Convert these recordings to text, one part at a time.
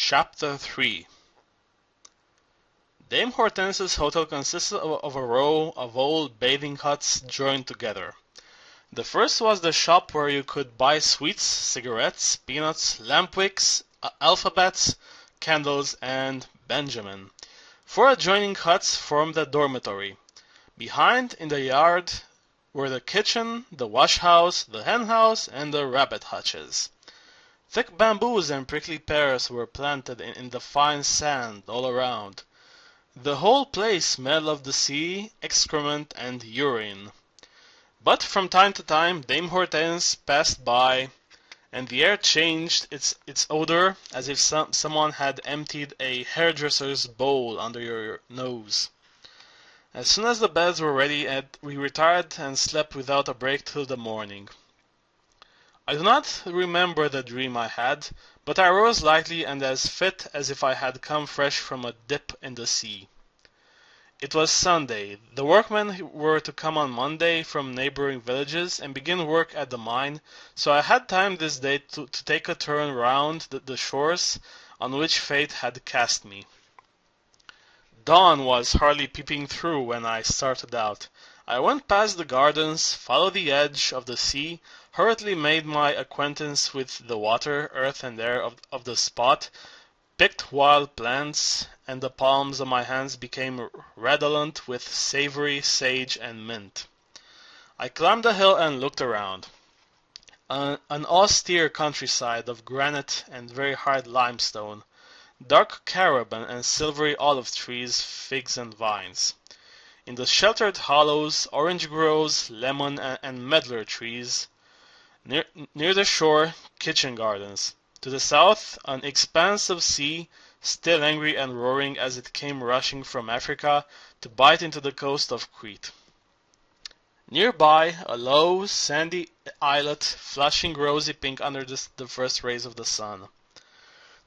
Chapter 3. Dame Hortense's hotel consisted of a row of old bathing huts joined together. The first was the shop where you could buy sweets, cigarettes, peanuts, lamp wicks, alphabets, candles, and Benjamin. Four adjoining huts formed a dormitory. Behind, in the yard, were the kitchen, the wash house, the hen house, and the rabbit hutches. Thick bamboos and prickly pears were planted in the fine sand all around. The whole place smelled of the sea, excrement, and urine. But from time to time Dame Hortense passed by, and the air changed its odor as if someone had emptied a hairdresser's bowl under your nose. As soon as the beds were ready, we retired and slept without a break till the morning. I do not remember the dream I had, but I rose lightly and as fit as if I had come fresh from a dip in the sea. It was Sunday. The workmen were to come on Monday from neighboring villages and begin work at the mine, so I had time this day to take a turn round the shores on which fate had cast me. Dawn was hardly peeping through when I started out. I went past the gardens, followed the edge of the sea, hurriedly made my acquaintance with the water, earth, and air of the spot, picked wild plants, and the palms of my hands became redolent with savory sage and mint. I climbed the hill and looked around. An austere countryside of granite and very hard limestone, dark carob and silvery olive trees, figs and vines. In the sheltered hollows, orange groves, lemon and medlar trees. Near the shore, kitchen gardens. To the south, an expanse of sea, still angry and roaring as it came rushing from Africa to bite into the coast of Crete. Nearby, a low, sandy islet, flushing rosy pink under the first rays of the sun.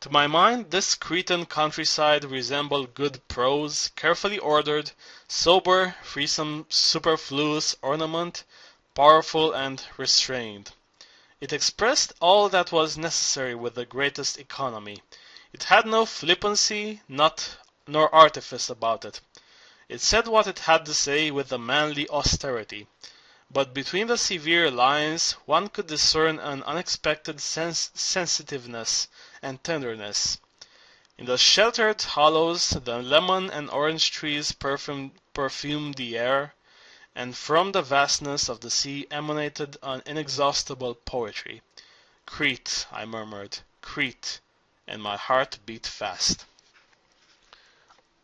To my mind, this Cretan countryside resembled good prose, carefully ordered, sober, free from superfluous ornament, powerful and restrained. It expressed all that was necessary with the greatest economy. It had no flippancy, nor artifice about it. It said what it had to say with a manly austerity. But between the severe lines one could discern an unexpected sensitiveness and tenderness. In the sheltered hollows the lemon and orange trees perfumed the air, and from the vastness of the sea emanated an inexhaustible poetry. Crete, I murmured, Crete, and my heart beat fast.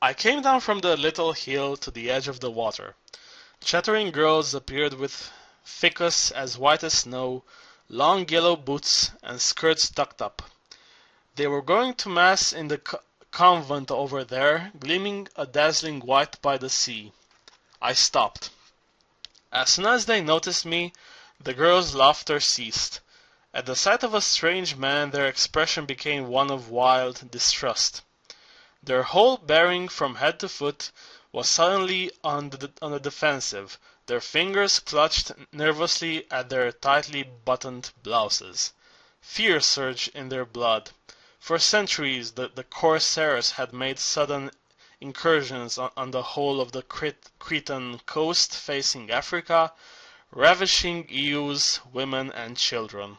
I came down from the little hill to the edge of the water. Chattering girls appeared with ficus as white as snow, long yellow boots, and skirts tucked up. They were going to mass in the convent over there, gleaming a dazzling white by the sea. I stopped. As soon as they noticed me, the girls' laughter ceased. At the sight of a strange man, their expression became one of wild distrust. Their whole bearing from head to foot was suddenly on the defensive. Their fingers clutched nervously at their tightly buttoned blouses. Fear surged in their blood. For centuries the corsairs had made sudden incursions on the whole of the Cretan coast facing Africa, ravishing youths, women, and children.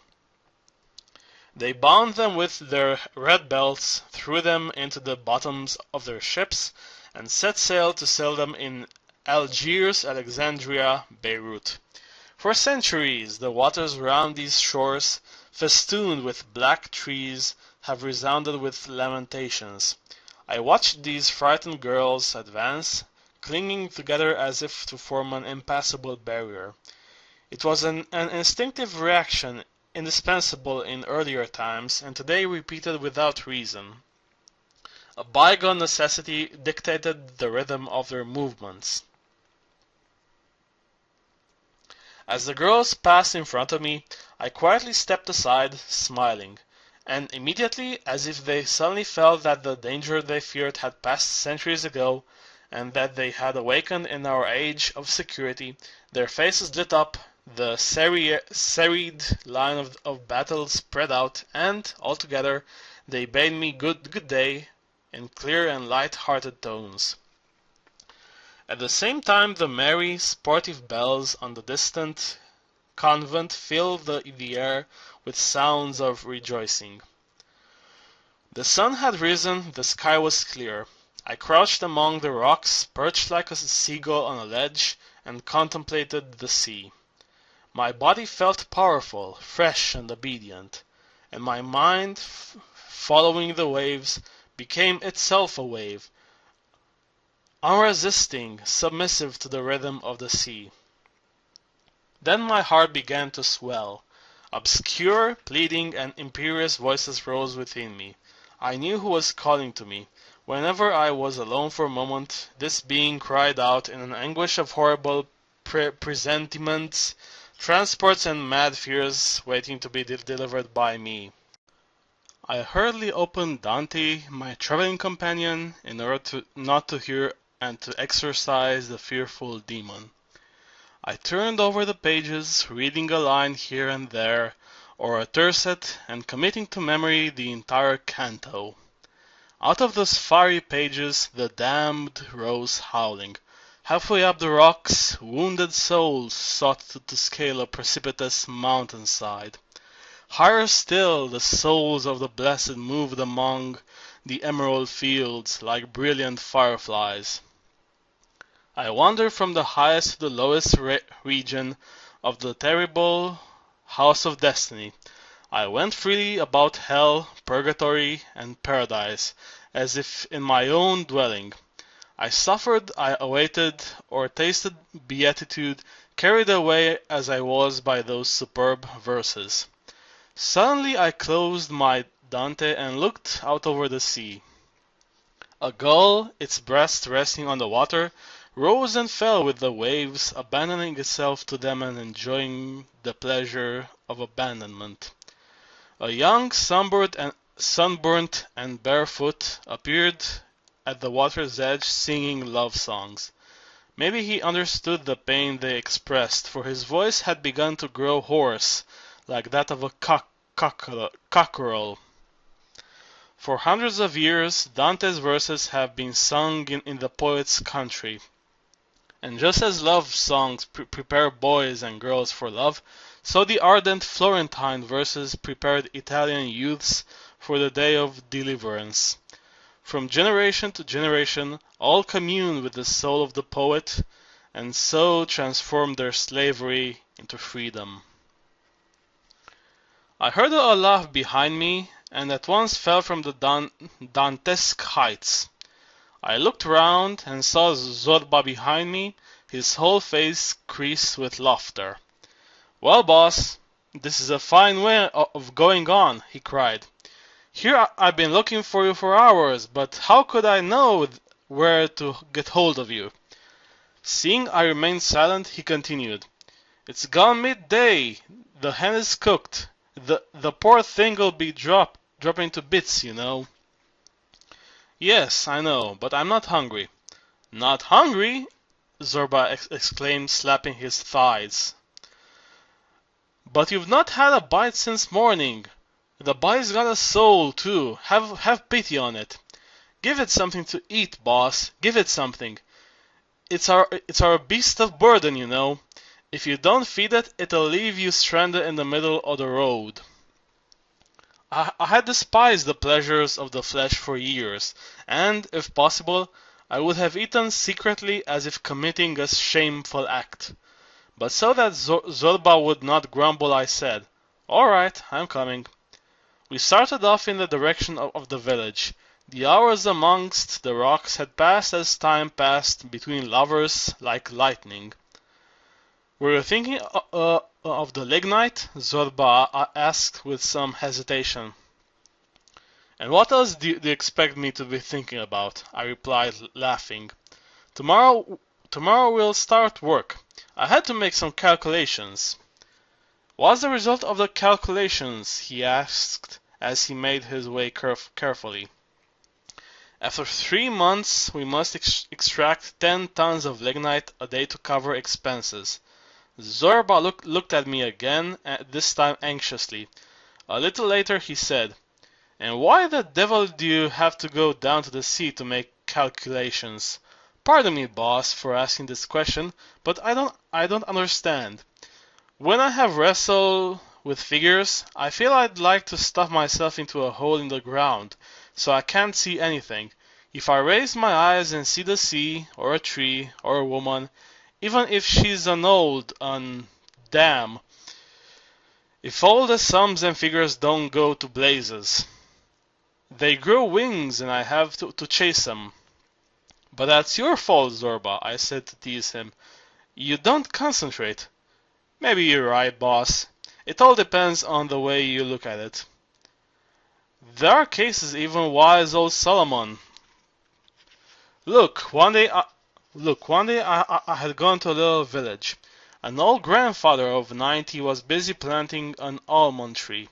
They bound them with their red belts, threw them into the bottoms of their ships, and set sail to sell them in Algiers, Alexandria, Beirut. For centuries the waters round these shores, festooned with black trees, have resounded with lamentations. I watched these frightened girls advance, clinging together as if to form an impassable barrier. It was an instinctive reaction, indispensable in earlier times, and today repeated without reason. A bygone necessity dictated the rhythm of their movements. As the girls passed in front of me, I quietly stepped aside, smiling, and immediately, as if they suddenly felt that the danger they feared had passed centuries ago, and that they had awakened in our age of security, their faces lit up, the serried line of battle spread out, and, altogether, They bade me good day in clear and light-hearted tones. At the same time the merry, sportive bells on the distant convent filled the air with sounds of rejoicing. The sun had risen, the sky was clear. I crouched among the rocks, perched like a seagull on a ledge, and contemplated the sea. My body felt powerful, fresh and obedient, and my mind, following the waves, became itself a wave, unresisting, submissive to the rhythm of the sea. Then my heart began to swell. Obscure, pleading, and imperious voices rose within me. I knew who was calling to me. Whenever I was alone for a moment, this being cried out in an anguish of horrible presentiments, transports, and mad fears waiting to be delivered by me. I hurriedly opened Dante, my traveling companion, in order not to hear and to exorcise the fearful demon. I turned over the pages, reading a line here and there, or a tercet, and committing to memory the entire canto. Out of those fiery pages the damned rose howling. Halfway up the rocks, wounded souls sought to scale a precipitous mountainside. Higher still, the souls of the blessed moved among the emerald fields like brilliant fireflies. I wandered from the highest to the lowest region of the terrible house of destiny. I went freely about hell, purgatory, and paradise, as if in my own dwelling. I suffered, I awaited, or tasted beatitude, carried away as I was by those superb verses. Suddenly I closed my Dante and looked out over the sea. A gull, its breast resting on the water, rose and fell with the waves, abandoning itself to them and enjoying the pleasure of abandonment. A young sunburnt and barefoot appeared at the water's edge singing love songs. Maybe he understood the pain they expressed, for his voice had begun to grow hoarse, like that of a cockerel. For hundreds of years, Dante's verses have been sung in the poet's country. And just as love songs prepare boys and girls for love, so the ardent Florentine verses prepared Italian youths for the day of deliverance. From generation to generation, all commune with the soul of the poet, and so transform their slavery into freedom. I heard a laugh behind me, and at once fell from the Dantesque heights. I looked round and saw Zorba behind me, his whole face creased with laughter. "Well, boss, this is a fine way of going on," he cried. "Here I've been looking for you for hours, but how could I know where to get hold of you?" Seeing I remained silent, he continued, "It's gone midday, the hen is cooked, the poor thing'll be dropping to bits, you know." "Yes, I know, but I'm not hungry." "Not hungry?" Zorba exclaimed, slapping his thighs. "But you've not had a bite since morning. The body's got a soul, too. Have pity on it. Give it something to eat, boss. Give it something. It's our beast of burden, you know. If you don't feed it, it'll leave you stranded in the middle of the road." I had despised the pleasures of the flesh for years, and, if possible, I would have eaten secretly as if committing a shameful act. But so that Zorba would not grumble, I said, "All right, I'm coming." We started off in the direction of the village. The hours amongst the rocks had passed as time passed between lovers like lightning. "Were you thinking of the lignite?" Zorba asked with some hesitation. "And what else do you expect me to be thinking about?" I replied, laughing. Tomorrow we'll start work. I had to make some calculations." "What's the result of the calculations?" he asked as he made his way carefully. "After 3 months we must extract 10 tons of lignite a day to cover expenses." Zorba looked at me again, this time anxiously. A little later he said, And why the devil do you have to go down to the sea to make calculations? Pardon me, boss, for asking this question, but I don't understand. When I have wrestled with figures, I feel I'd like to stuff myself into a hole in the ground, so I can't see anything. If I raise my eyes and see the sea, or a tree, or a woman, even if she's an old, dam, if all the sums and figures don't go to blazes, they grow wings and I have to chase them. But that's your fault, Zorba, I said to tease him. You don't concentrate. Maybe you're right, boss. It all depends on the way you look at it. There are cases even wise old Solomon. Look, one day I had gone to a little village. An old grandfather of 90 was busy planting an almond tree.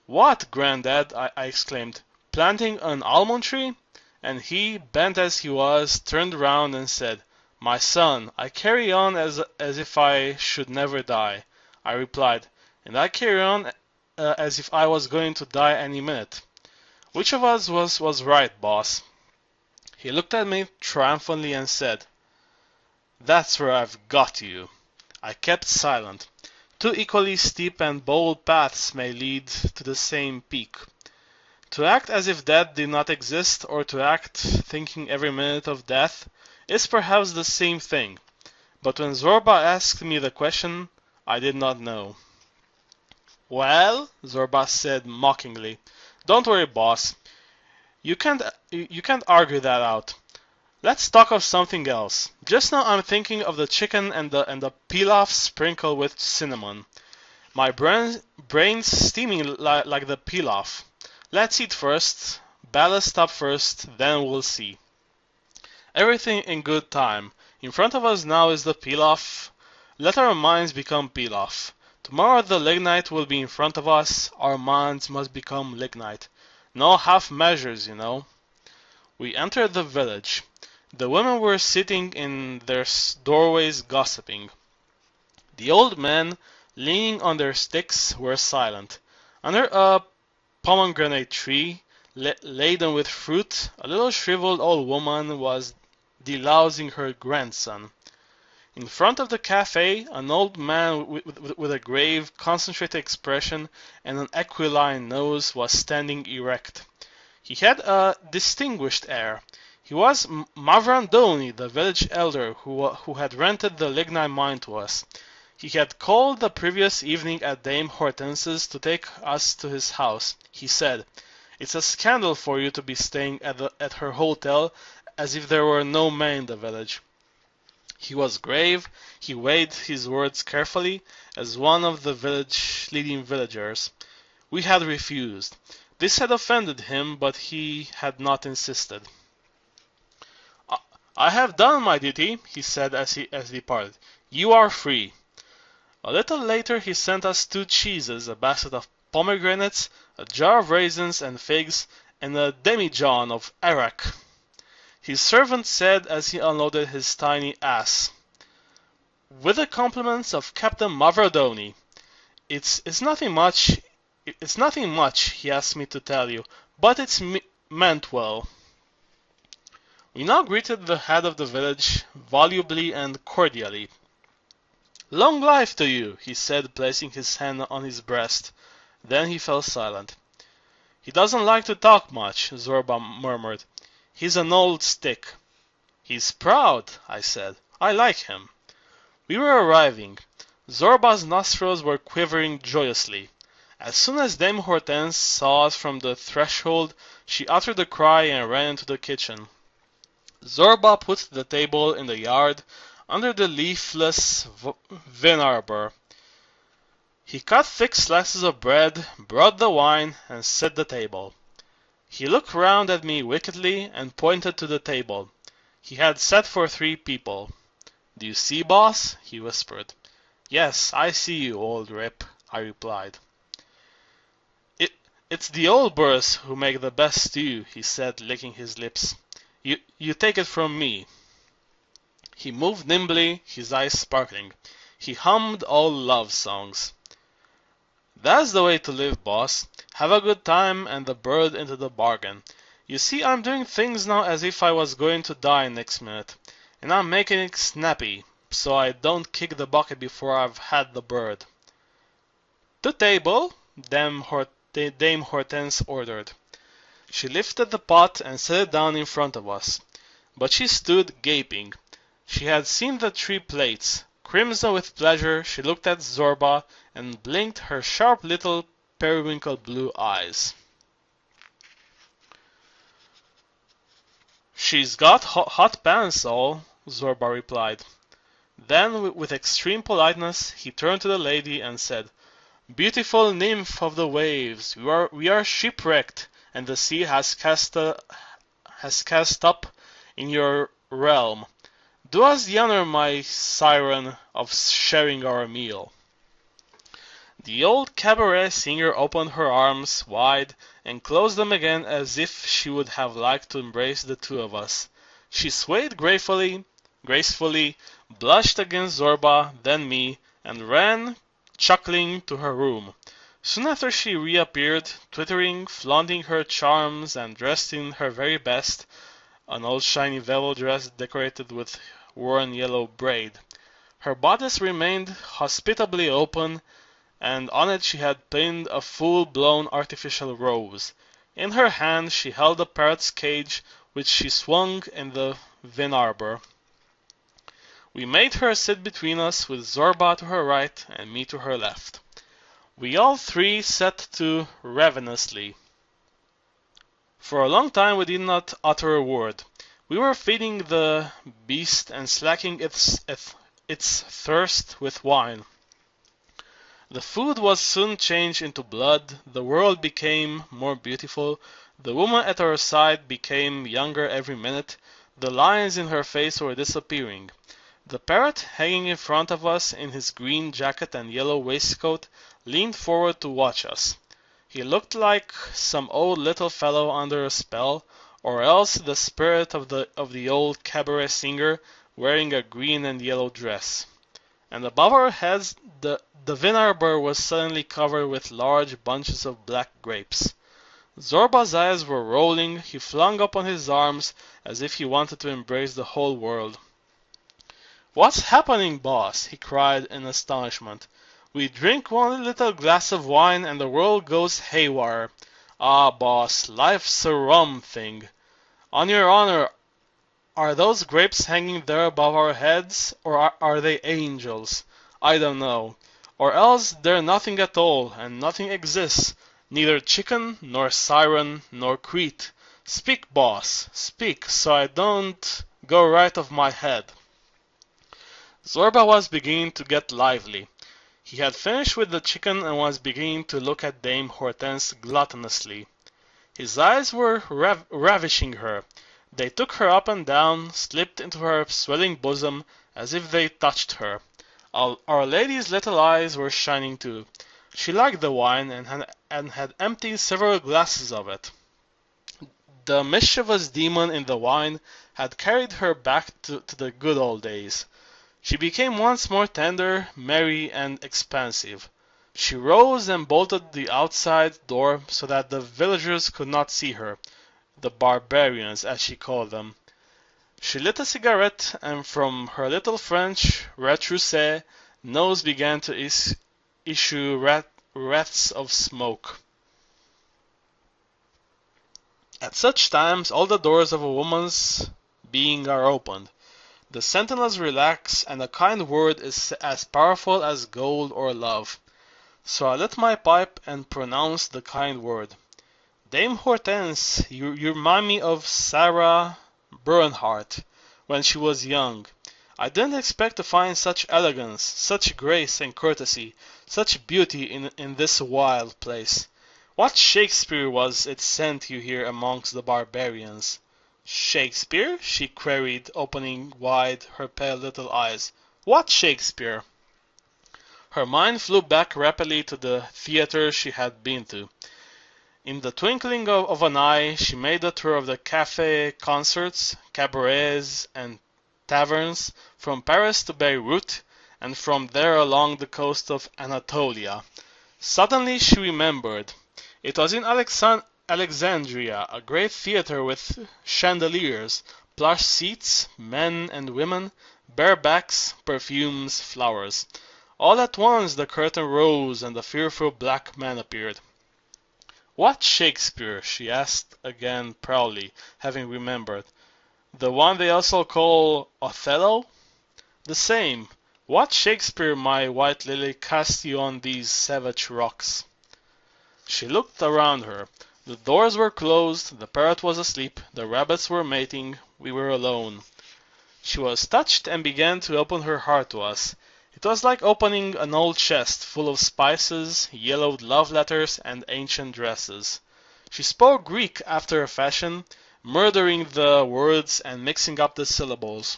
What, Granddad? I exclaimed. Planting an almond tree? And he, bent as he was, turned round and said, My son, I carry on as if I should never die. I replied, and I carry on as if I was going to die any minute. Which of us was right, boss? He looked at me triumphantly and said, That's where I've got you. I kept silent. Two equally steep and bold paths may lead to the same peak. To act as if death did not exist, or to act thinking every minute of death, is perhaps the same thing. But when Zorba asked me the question, I did not know. Well, Zorba said mockingly, don't worry, boss. You can't argue that out. Let's talk of something else. Just now I'm thinking of the chicken and the pilaf sprinkled with cinnamon. My brain's steaming like the pilaf. Let's eat first, ballast up first, then we'll see. Everything in good time. In front of us now is the pilaf. Let our minds become pilaf. Tomorrow the lignite will be in front of us. Our minds must become lignite. No half measures, you know. We entered the village. The women were sitting in their doorways gossiping. The old men, leaning on their sticks, were silent. Under a pomegranate tree, laden with fruit, a little shriveled old woman was delousing her grandson. In front of the cafe, an old man with a grave, concentrated expression and an aquiline nose was standing erect. He had a distinguished air. He was Mavrandoni, the village elder who had rented the lignite mine to us. He had called the previous evening at Dame Hortense's to take us to his house. He said, It's a scandal for you to be staying at her hotel as if there were no men in the village. He was grave, he weighed his words carefully, as one of the leading villagers. We had refused. This had offended him, but he had not insisted. I have done my duty, he said as he departed. You are free. A little later he sent us 2 cheeses, a basket of pomegranates, a jar of raisins and figs, and a demijohn of arrack. His servant said as he unloaded his tiny ass, With the compliments of Captain Mavrodoni. It's nothing much. It's nothing much, he asked me to tell you, but it's meant well. We now greeted the head of the village volubly and cordially. Long life to you, he said, placing his hand on his breast. Then he fell silent. He doesn't like to talk much, Zorba murmured. He's an old stick. He's proud, I said. I like him. We were arriving. Zorba's nostrils were quivering joyously. As soon as Dame Hortense saw us from the threshold, she uttered a cry and ran into the kitchen. Zorba put the table in the yard, under the leafless vine arbor. He cut thick slices of bread, brought the wine, and set the table. He looked round at me wickedly and pointed to the table. He had set for 3 people. Do you see, boss? He whispered. Yes, I see you, old rip, I replied. It's the old birds who make the best stew, he said, licking his lips. You take it from me. He moved nimbly, his eyes sparkling. He hummed old love songs. That's the way to live, boss. Have a good time and the bird into the bargain. You see, I'm doing things now as if I was going to die next minute, and I'm making it snappy, so I don't kick the bucket before I've had the bird. To table, Dame Hortense ordered. She lifted the pot and set it down in front of us, but she stood gaping. She had seen the 3 plates. Crimson with pleasure, she looked at Zorba and blinked her sharp little periwinkle blue eyes. She's got hot pants, all, Zorba replied. Then, with extreme politeness, he turned to the lady and said, Beautiful nymph of the waves, we are shipwrecked, and the sea has cast up in your realm. Do us the honor, my siren, of sharing our meal. The old cabaret singer opened her arms wide and closed them again as if she would have liked to embrace the two of us. She swayed gracefully, blushed against Zorba, then me, and ran, chuckling, to her room. Soon after she reappeared, twittering, flaunting her charms, and dressed in her very best, an old shiny velvet dress decorated with worn yellow braid. Her bodice remained hospitably open, and on it she had pinned a full-blown artificial rose. In her hand she held a parrot's cage, which she swung in the vine arbor. We made her sit between us, with Zorba to her right and me to her left. We all three set to ravenously. For a long time we did not utter a word. We were feeding the beast and slacking its thirst with wine. The food was soon changed into blood, the world became more beautiful, the woman at our side became younger every minute, the lines in her face were disappearing. The parrot, hanging in front of us in his green jacket and yellow waistcoat, leaned forward to watch us. He looked like some old little fellow under a spell, or else the spirit of the old cabaret singer wearing a green and yellow dress. And above our heads the vine arbor was suddenly covered with large bunches of black grapes. Zorba's eyes were rolling, he flung up on his arms as if he wanted to embrace the whole world. What's happening, boss? He cried in astonishment. We drink one little glass of wine and the world goes haywire. Ah, boss, life's a rum thing. On your honor, are those grapes hanging there above our heads, or are they angels? I don't know. Or else they're nothing at all, and nothing exists, neither chicken, nor siren, nor Crete. Speak, boss, speak, so I don't go right off my head. Zorba was beginning to get lively. He had finished with the chicken and was beginning to look at Dame Hortense gluttonously. His eyes were ravishing her. They took her up and down, slipped into her swelling bosom as if they touched her. Our Lady's little eyes were shining too. She liked the wine and had emptied several glasses of it. The mischievous demon in the wine had carried her back to the good old days. She became once more tender, merry, and expansive. She rose and bolted the outside door so that the villagers could not see her, the barbarians, as she called them. She lit a cigarette, and from her little French retrousse nose began to issue wreaths of smoke. At such times all the doors of a woman's being are opened. The sentinels relax, and a kind word is as powerful as gold or love. So I lit my pipe and pronounced the kind word. Dame Hortense, you remind me of Sarah Bernhardt when she was young. I didn't expect to find such elegance, such grace and courtesy, such beauty in this wild place. What Shakespeare was it sent you here amongst the barbarians? Shakespeare? She queried, opening wide her pale little eyes. What Shakespeare? Her mind flew back rapidly to the theatre she had been to. In the twinkling of an eye, she made a tour of the café, concerts, cabarets, and taverns, from Paris to Beirut, and from there along the coast of Anatolia. Suddenly she remembered. It was in Alexandria, a great theater with chandeliers, plush seats, men and women, bare backs, perfumes, flowers. All at once the curtain rose and a fearful black man appeared. "What Shakespeare?" she asked again proudly, having remembered. "The one they also call Othello?" "The same. What Shakespeare, my white lily, cast you on these savage rocks?" She looked around her. The doors were closed, the parrot was asleep, the rabbits were mating, we were alone. She was touched and began to open her heart to us. It was like opening an old chest full of spices, yellowed love letters, and ancient dresses. She spoke Greek after a fashion, murdering the words and mixing up the syllables.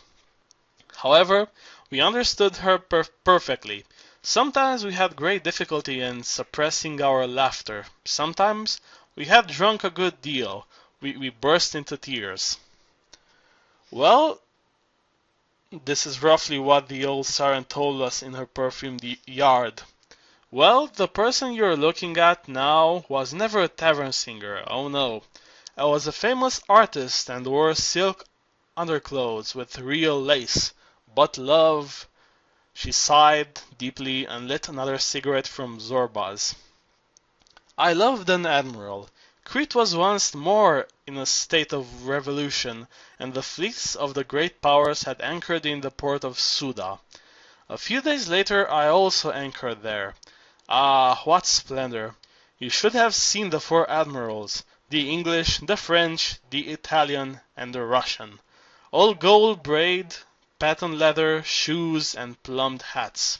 However, we understood her perfectly. Sometimes we had great difficulty in suppressing our laughter. Sometimes we had drunk a good deal. We burst into tears. Well, this is roughly what the old siren told us in her perfumed yard. Well, the person you're looking at now was never a tavern singer, oh no. I was a famous artist and wore silk underclothes with real lace. But love... She sighed deeply and lit another cigarette from Zorba's. I loved an admiral. Crete was once more in a state of revolution, and the fleets of the great powers had anchored in the port of Suda. A few days later I also anchored there. Ah, what splendor! You should have seen the four admirals, the English, the French, the Italian, and the Russian. All gold braid, patent leather, shoes, and plumed hats.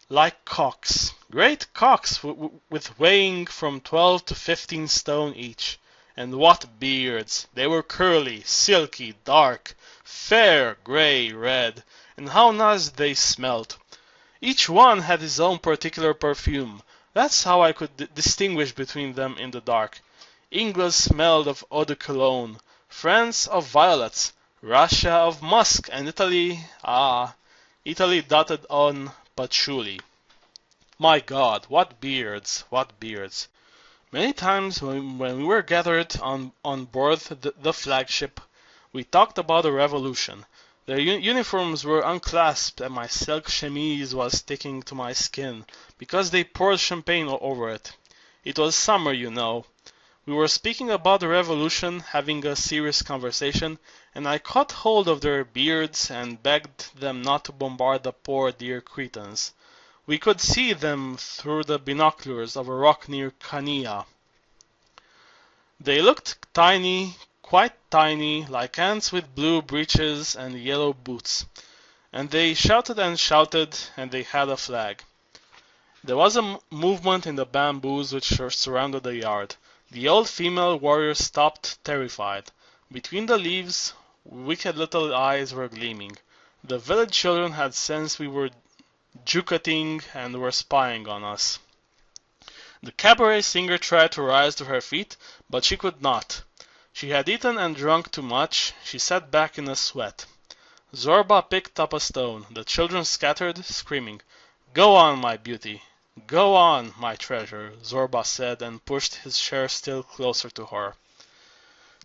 Like cocks. Great cocks with weighing from 12 to 15 stone each. And what beards! They were curly, silky, dark, fair, grey, red, and how nice they smelt! Each one had his own particular perfume. That's how I could distinguish between them in the dark. England smelled of eau de cologne, France of violets, Russia of musk, and Italy, Italy dotted on patchouli. My God, what beards, what beards! Many times when we were gathered on board the flagship, we talked about the revolution. Their uniforms were unclasped and my silk chemise was sticking to my skin, because they poured champagne over it. It was summer, you know. We were speaking about the revolution, having a serious conversation, and I caught hold of their beards and begged them not to bombard the poor dear Cretans. We could see them through the binoculars of a rock near Chania. They looked tiny, quite tiny, like ants with blue breeches and yellow boots. And they shouted and shouted, and they had a flag. There was a movement in the bamboos which surrounded the yard. The old female warrior stopped, terrified. Between the leaves, wicked little eyes were gleaming. The village children had sensed we were juketing and were spying on us. The cabaret singer tried to rise to her feet, but she could not. She had eaten and drunk too much. She sat back in a sweat. Zorba picked up a stone. The children scattered, screaming. "Go on, my beauty. Go on, my treasure," Zorba said, and pushed his chair still closer to her.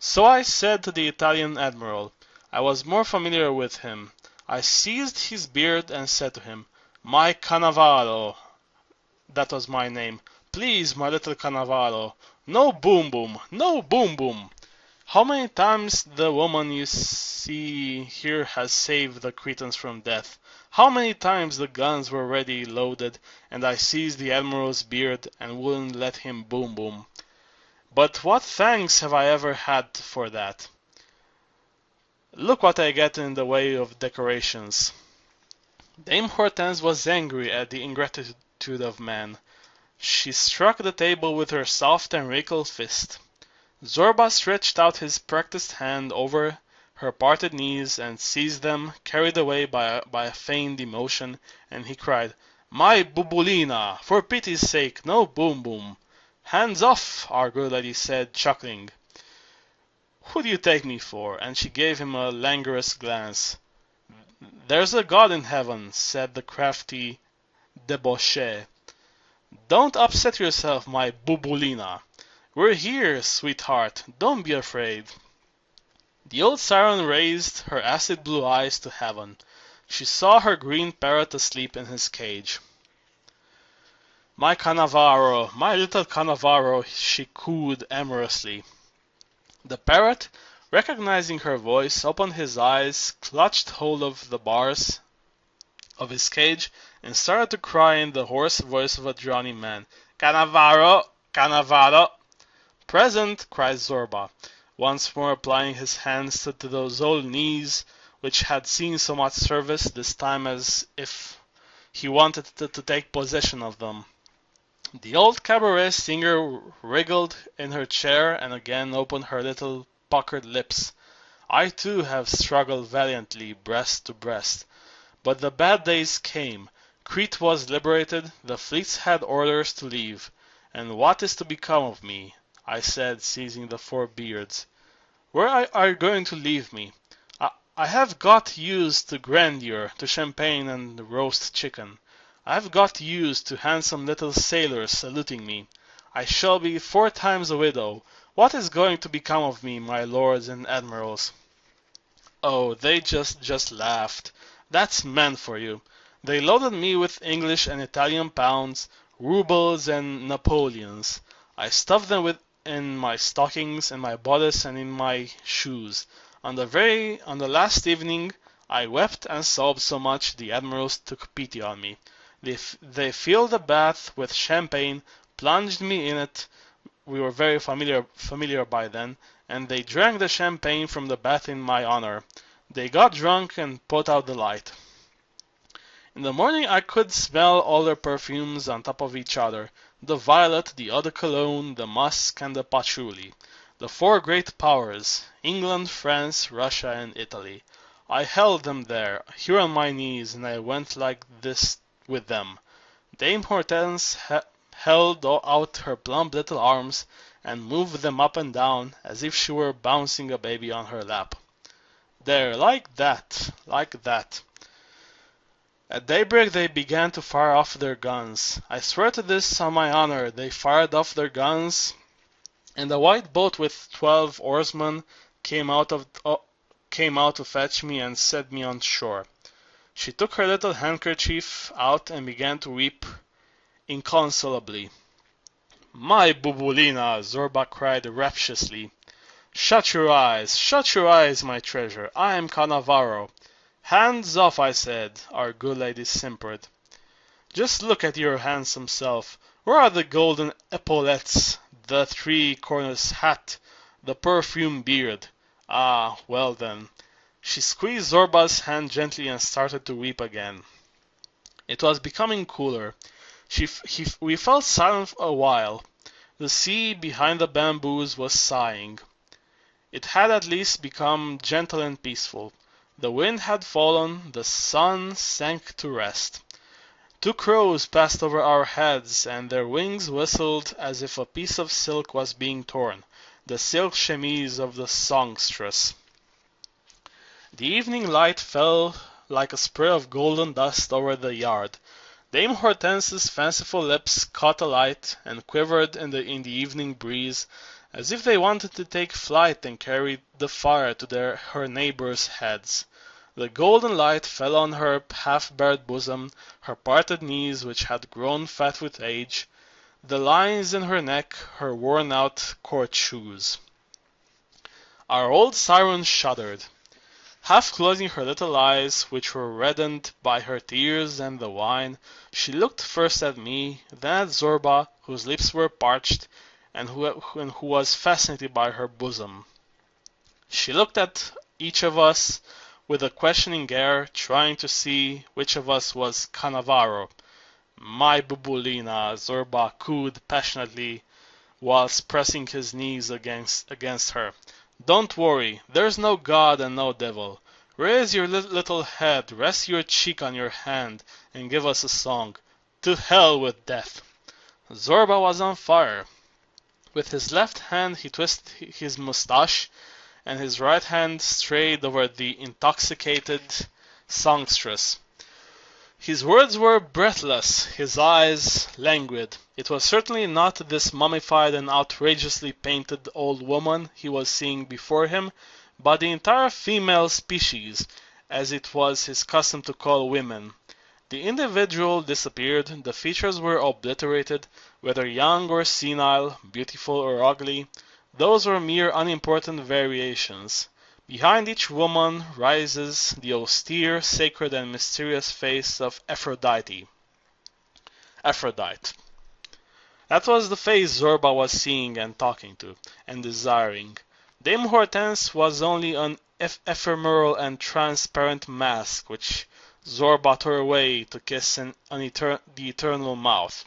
So I said to the Italian admiral. I was more familiar with him. I seized his beard and said to him, "My Cannavalo," that was my name. "Please, my little Cannavalo. No boom boom, no boom boom." How many times the woman you see here has saved the Cretans from death. How many times the guns were ready loaded, and I seized the admiral's beard and wouldn't let him boom boom. But what thanks have I ever had for that? Look what I get in the way of decorations. Dame Hortense was angry at the ingratitude of man. She struck the table with her soft and wrinkled fist. Zorba stretched out his practiced hand over her parted knees and seized them, carried away by a feigned emotion, and he cried, "My Bubulina! For pity's sake, no boom boom!" "Hands off!" our good lady said, chuckling. "Who do you take me for?" and she gave him a languorous glance. "There's a God in heaven," said the crafty debauchee. Don't upset yourself, my bubulina. We're here, sweetheart. Don't be afraid. The old siren raised her acid blue eyes to heaven. She saw her green parrot asleep in his cage. My Cannavaro, my little Cannavaro, she cooed amorously. The parrot, recognizing her voice, opened his eyes, clutched hold of the bars of his cage, and started to cry in the hoarse voice of a drowning man. Cannavaro! Cannavaro! Present! Cried Zorba, once more applying his hands to those old knees which had seen so much service, this time as if he wanted to take possession of them. The old cabaret singer wriggled in her chair and again opened her little puckered lips. I too have struggled valiantly, breast to breast. But the bad days came. Crete was liberated, the fleets had orders to leave. And what is to become of me? I said, seizing the four beards. Where are you going to leave me? I have got used to grandeur, to champagne and roast chicken. I have got used to handsome little sailors saluting me. I shall be 4 times a widow. What is going to become of me, my lords and admirals? Oh, they just laughed. That's men for you. They loaded me with English and Italian pounds, roubles and Napoleons. I stuffed them in my stockings, in my bodice, and in my shoes. On the last evening, I wept and sobbed so much the admirals took pity on me. They filled the bath with champagne, plunged me in it. We were very familiar by then, and they drank the champagne from the bath in my honor. They got drunk and put out the light. In the morning I could smell all their perfumes on top of each other, the violet, the eau de cologne, the musk, and the patchouli. The 4 great powers, England, France, Russia, and Italy. I held them there, here on my knees, and I went like this with them. Dame Hortense held out her plump little arms and moved them up and down as if she were bouncing a baby on her lap. There, like that, like that. At daybreak they began to fire off their guns. I swear to this on my honor, they fired off their guns, and a white boat with 12 oarsmen came out to fetch me and set me on shore. She took her little handkerchief out and began to weep inconsolably. My bubulina, Zorba cried rapturously. Shut your eyes, my treasure. I am Cannavaro. Hands off, I said. Our good lady simpered. Just look at your handsome self. Where are the golden epaulettes, the 3-cornered hat, the perfumed beard? Ah, well then. She squeezed Zorba's hand gently and started to weep again. It was becoming cooler. We felt silent a while. The sea behind the bamboos was sighing. It had at least become gentle and peaceful. The wind had fallen, the sun sank to rest. 2 crows passed over our heads, and their wings whistled as if a piece of silk was being torn, the silk chemise of the songstress. The evening light fell like a spray of golden dust over the yard. Dame Hortense's fanciful lips caught alight and quivered in the evening breeze, as if they wanted to take flight and carry the fire to her neighbors' heads. The golden light fell on her half-bared bosom, her parted knees which had grown fat with age, the lines in her neck, her worn-out court shoes. Our old siren shuddered. Half closing her little eyes, which were reddened by her tears and the wine, she looked first at me, then at Zorba, whose lips were parched, and who was fascinated by her bosom. She looked at each of us with a questioning air, trying to see which of us was Cannavaro. My bubulina, Zorba cooed passionately, whilst pressing his knees against her. Don't worry, there's no God and no devil. Raise your little head, rest your cheek on your hand, and give us a song. To hell with death! Zorba was on fire. With his left hand he twisted his moustache, and his right hand strayed over the intoxicated songstress. His words were breathless, his eyes languid. It was certainly not this mummified and outrageously painted old woman he was seeing before him, but the entire female species, as it was his custom to call women. The individual disappeared, the features were obliterated, whether young or senile, beautiful or ugly, those were mere unimportant variations. Behind each woman rises the austere, sacred, and mysterious face of Aphrodite. Aphrodite. That was the face Zorba was seeing and talking to, and desiring. Dame Hortense was only an ephemeral and transparent mask which Zorba tore away to kiss the eternal mouth.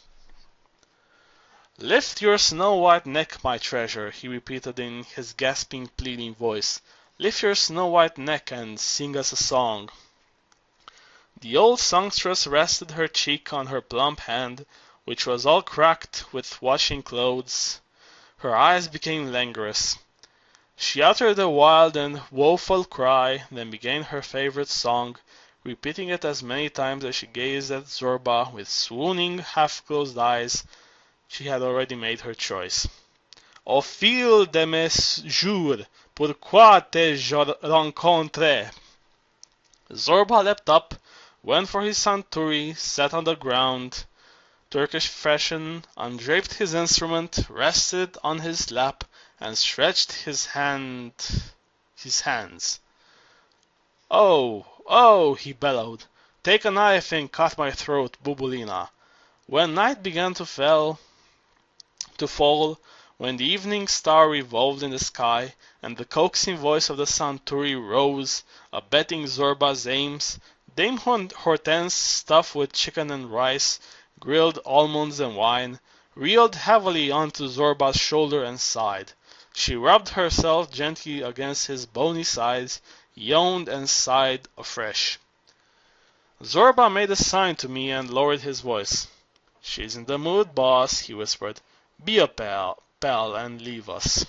"Lift your snow-white neck, my treasure," he repeated in his gasping, pleading voice. "Lift your snow-white neck and sing us a song." The old songstress rested her cheek on her plump hand, which was all cracked with washing clothes. Her eyes became languorous. She uttered a wild and woeful cry, then began her favorite song, repeating it as many times as she gazed at Zorba with swooning, half-closed eyes. She had already made her choice. "Au fil de mes jours, pourquoi t'ai-je rencontré?" Zorba leapt up, went for his santuri, sat on the ground, Turkish fashion, undraped his instrument, rested on his lap, and stretched his hands. "Oh, oh!" he bellowed. "Take a knife and cut my throat, Bubulina." When night began to fall, when the evening star revolved in the sky, and the coaxing voice of the Santuri rose, abetting Zorba's aims, Dame Hortense, stuffed with chicken and rice, grilled almonds and wine, reeled heavily onto Zorba's shoulder and sighed. She rubbed herself gently against his bony sides, yawned and sighed afresh. Zorba made a sign to me and lowered his voice. "She's in the mood, boss," he whispered. "Be a pal and leave us."